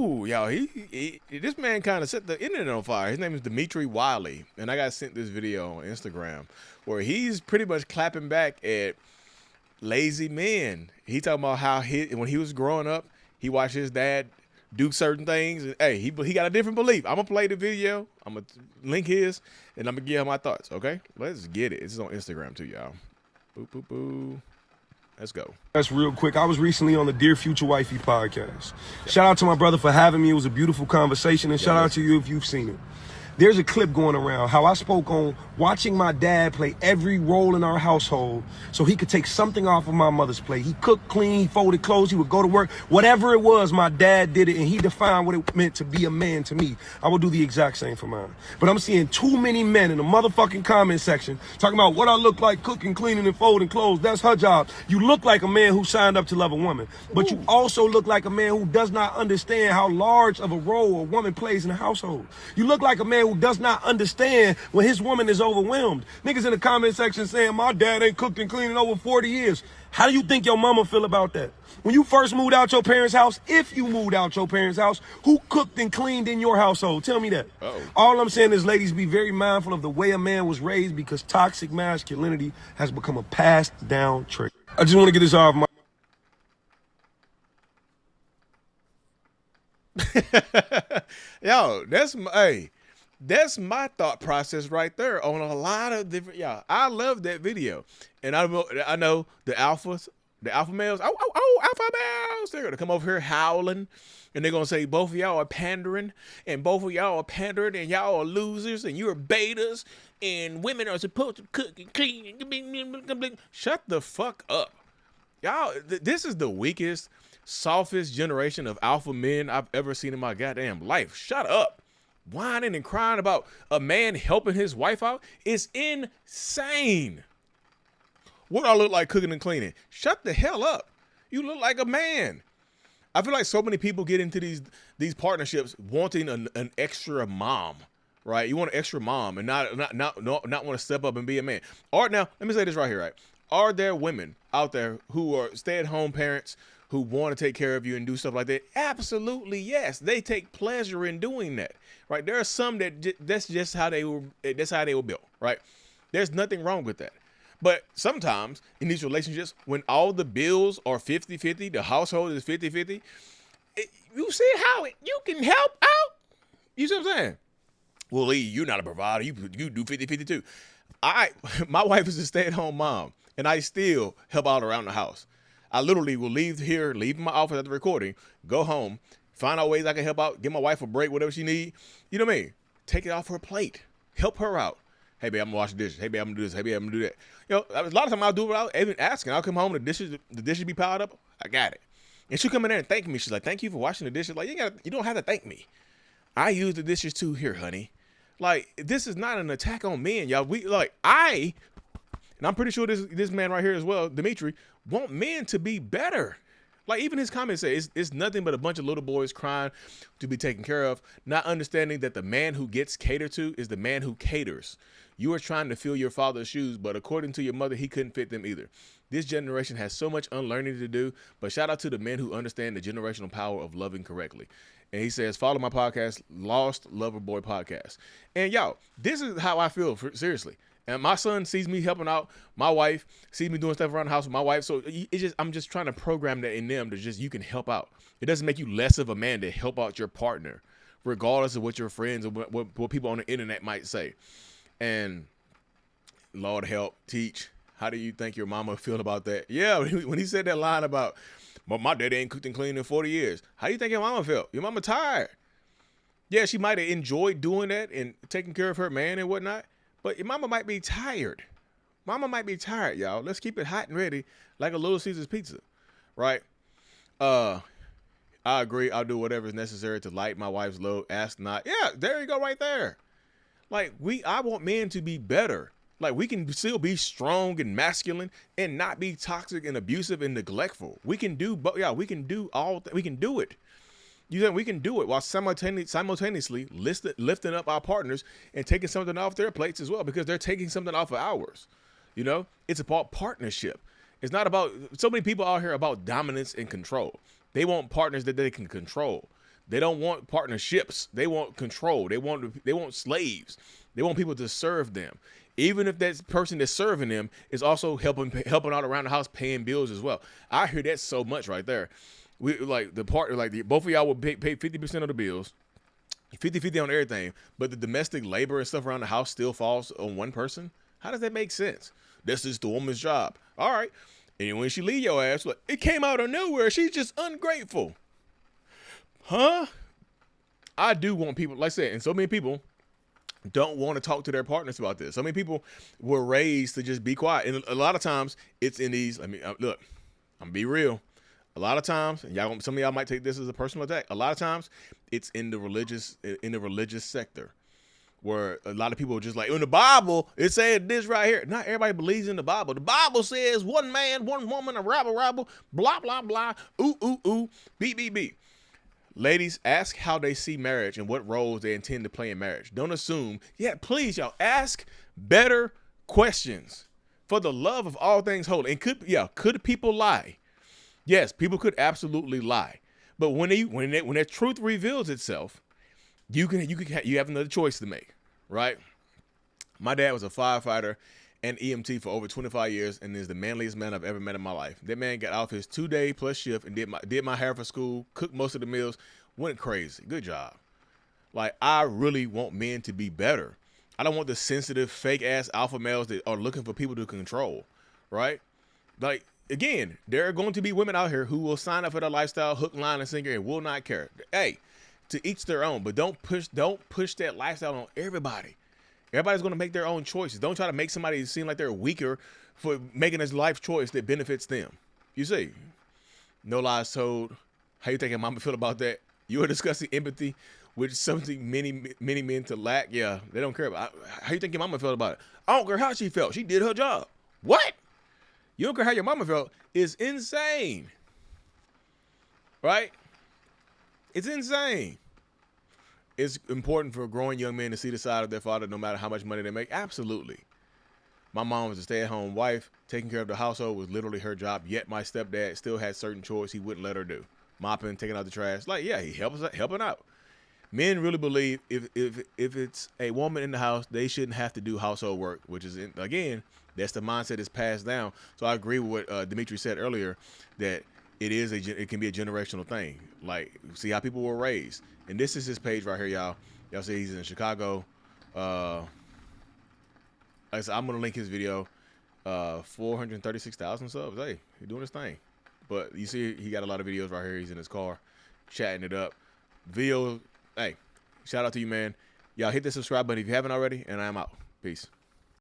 Ooh, y'all, this man kind of set the internet on fire. His name is Dimmitri Wiley, and I got sent this video on Instagram where he's pretty much clapping back at lazy men. He talking about how when he was growing up, he watched his dad do certain things. And, hey, he got a different belief. I'm gonna play the video. I'm gonna link his, and I'm gonna give him my thoughts. Okay, let's get it. It's on Instagram too, y'all. Boo, boo, boo. Let's go. That's real quick. I was recently on the Dear Future Wifey podcast. Shout out to my brother for having me. It was a beautiful conversation, and shout out to you if you've seen it. There's a clip going around how I spoke on watching my dad play every role in our household so he could take something off of my mother's plate. He cooked, cleaned, he folded clothes, he would go to work. Whatever it was, my dad did it, and he defined what it meant to be a man to me. I would do the exact same for mine. But I'm seeing too many men in the motherfucking comment section talking about what I look like cooking, cleaning, and folding clothes. That's her job. You look like a man who signed up to love a woman, but you also look like a man who does not understand how large of a role a woman plays in the household. You look like a man who does not understand when his woman is overwhelmed. Niggas in the comment section saying my dad ain't cooked and cleaned in over 40 years. How do you think your mama feel about that? When you first moved out your parents' house, if you moved out your parents' house, who cooked and cleaned in your household? Tell me that. All I'm saying is, ladies, be very mindful of the way a man was raised, because toxic masculinity has become a passed down trait. I just want to get this off my... Yo, that's my thought process right there on a lot of different. Yeah, I love that video, and I know the alpha males. Oh, alpha males! They're gonna come over here howling, and they're gonna say both of y'all are pandering, and both of y'all are pandering, and y'all are losers, and you're betas, and women are supposed to cook and clean. Shut the fuck up, y'all. This is the weakest, softest generation of alpha men I've ever seen in my goddamn life. Shut up. Whining and crying about a man helping his wife out is insane. What do I look like cooking and cleaning? Shut the hell up. You look like a man. I feel like so many people get into these partnerships wanting an extra mom, right? You want an extra mom and not want to step up and be a man. Or now, let me say this right here, right? Are there women out there who are stay-at-home parents who want to take care of you and do stuff like that? Absolutely, yes. They take pleasure in doing that, right? There are some that's just how they were. That's how they were built, right? There's nothing wrong with that. But sometimes in these relationships, when all the bills are 50-50, the household is 50-50, you see how you can help out? You see what I'm saying? Well, Lee, you're not a provider. You do 50-50 too. My wife is a stay-at-home mom, and I still help out around the house. I literally will leave my office at the recording, go home, find out ways I can help out, give my wife a break, whatever she need. You know what I mean? Take it off her plate. Help her out. Hey, babe, I'm going to wash the dishes. Hey, babe, I'm going to do this. Hey, babe, I'm going to do that. You know, a lot of times I'll do it without even asking. I'll come home, the dishes be piled up. I got it. And she'll come in there and thank me. She's like, thank you for washing the dishes. Like, you don't have to thank me. I use the dishes too here, honey. Like, this is not an attack on men, y'all. And I'm pretty sure this man right here as well, Dimmitri, want men to be better. Like, even his comments say it's nothing but a bunch of little boys crying to be taken care of, not understanding that the man who gets catered to is the man who caters. You are trying to fill your father's shoes, but according to your mother, he couldn't fit them either. This generation has so much unlearning to do, but shout out to the men who understand the generational power of loving correctly. And he says, follow my podcast, Lost Lover Boy Podcast. And y'all, this is how I feel, seriously. And my son sees me helping out my wife, sees me doing stuff around the house with my wife. So I'm just trying to program that in them to you can help out. It doesn't make you less of a man to help out your partner, regardless of what your friends or what people on the internet might say. And Lord help, teach. How do you think your mama feel about that? Yeah, when he said that line about, but my daddy ain't cooked and cleaned in 40 years. How do you think your mama felt? Your mama tired. Yeah, she might have enjoyed doing that and taking care of her man and whatnot. But your mama might be tired. Mama might be tired, y'all. Let's keep it hot and ready like a Little Caesars pizza, right? I agree. I'll do whatever is necessary to light my wife's load. Ask not. Yeah, there you go right there. Like, I want men to be better. Like, we can still be strong and masculine and not be toxic and abusive and neglectful. We can do, we can do we can do it. We can do it while simultaneously lifting up our partners and taking something off their plates as well, because they're taking something off of ours. You know, it's about partnership. It's not about, so many people out here about dominance and control. They want partners that they can control. They don't want partnerships. They want control. They want slaves. They want people to serve them. Even if that person that's serving them is also helping out around the house, paying bills as well. I hear that so much right there. We like the partner, both of y'all will pay 50% of the bills, 50-50 on everything, but the domestic labor and stuff around the house still falls on one person. How does that make sense? This is the woman's job. All right. And when she leave your ass, it came out of nowhere. She's just ungrateful. Huh? I do want people, like I said, and so many people don't want to talk to their partners about this. So many people were raised to just be quiet. And a lot of times it's in these, look, I'm gonna be real. A lot of times, and some of y'all might take this as a personal attack. A lot of times it's in the religious sector, where a lot of people are just like, in the Bible, it said this right here. Not everybody believes in the Bible. The Bible says one man, one woman, a rabble, blah, blah, blah, ooh, beep, beep, beep. Ladies, ask how they see marriage and what roles they intend to play in marriage. Don't assume. Yeah, please, y'all, ask better questions. For the love of all things holy. And could people lie? Yes, people could absolutely lie. But when that truth reveals itself, you have another choice to make, right? My dad was a firefighter and EMT for over 25 years and is the manliest man I've ever met in my life. That man got off his 2-day plus shift and did my hair for school, cooked most of the meals, went crazy. Good job. Like, I really want men to be better. I don't want the sensitive, fake-ass alpha males that are looking for people to control, right? Like, again, there are going to be women out here who will sign up for their lifestyle, hook, line, and sinker, and will not care. Hey, to each their own, but don't push that lifestyle on everybody. Everybody's going to make their own choices. Don't try to make somebody seem like they're weaker for making a life choice that benefits them. You see, no lies told. How you think your mama feel about that? You are discussing empathy, which is something many men to lack. Yeah, they don't care about. How you think your mama felt about it? I don't care how she felt. She did her job. What? You don't care how your mama felt is insane. Right? It's insane. It's important for growing young men to see the side of their father no matter how much money they make. Absolutely. My mom was a stay-at-home wife. Taking care of the household was literally her job, yet my stepdad still had certain chores he wouldn't let her do. Mopping, taking out the trash. Like, yeah, he helping out. Men really believe if it's a woman in the house, they shouldn't have to do household work, which is, again, that's the mindset that's passed down. So I agree with what Dimmitri said earlier, that it can be a generational thing. Like, see how people were raised. And this is his page right here, y'all. Y'all see he's in Chicago. Like I said, I'm going to link his video. 436,000 subs. Hey, he's doing his thing. But you see, he got a lot of videos right here. He's in his car, chatting it up. Video, hey, shout out to you, man. Y'all hit the subscribe button if you haven't already, and I'm out. Peace.